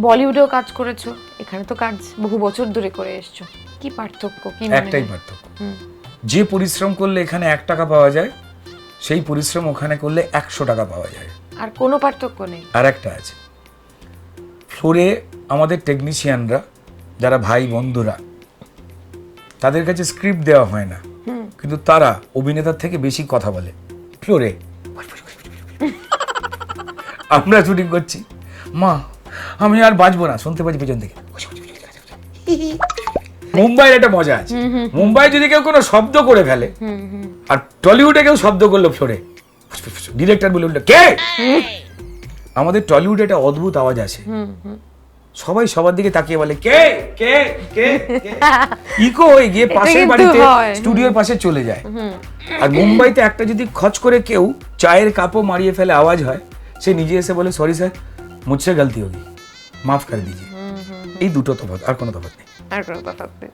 বলিউডেও কাজ করেছো, এখানে তো কাজ বহু বছর ধরে করে এসছো, কি পার্থক্য কি মনে একটাই হয়? পার্থক্য, যে পরিশ্রম করলে এখানে 1 টাকা পাওয়া যায় সেই পরিশ্রম ওখানে করলে 100 টাকা পাওয়া যায়। আর কোনো পার্থক্য নেই? আর একটা আছে, ফ্লোরে আমাদের টেকনিশিয়ানরা যারা ভাই বন্ধুরা, তাদের কাছে স্ক্রিপ্ট দেওয়া হয় না, কিন্তু তারা অভিনেতার থেকে বেশি কথা বলে ফ্লোরে। আমরা শুটিং করছি, মা আমি আর বাঁচবো না, শুনতে পাচ্ছি পেছন থেকে। মুম্বাইয়ের একটা মজা আছে, মুম্বাই যদি কেউ কোনো শব্দ করে ফেলে, আর টলিউডে কেউ শব্দ করলো ফ্লোরে, ডিরেক্টর বলে উঠলো কে। আমাদের টলিউডে একটা অদ্ভুত আওয়াজ আছে, সবাই সবার দিকে তাকিয়ে বলে কে কে কে কে, ইকো হয়ে গিয়ে পাশের কিন্তু বাড়িতে হয়। স্টুডিওর পাশে চলে যায়। আর মুম্বাইতে একটা যদি খচ করে কেউ চায়ের কাপও মারিয়ে ফেলে আওয়াজ হয়, সে নিজে এসে বলে সরি স্যার মুঝসে গলতি হোগি, মাফ করে দিজিয়ে। এই দুটো তফাৎ, আর কোনো তফাৎ নেই। আর কোনো তফাৎ নেই।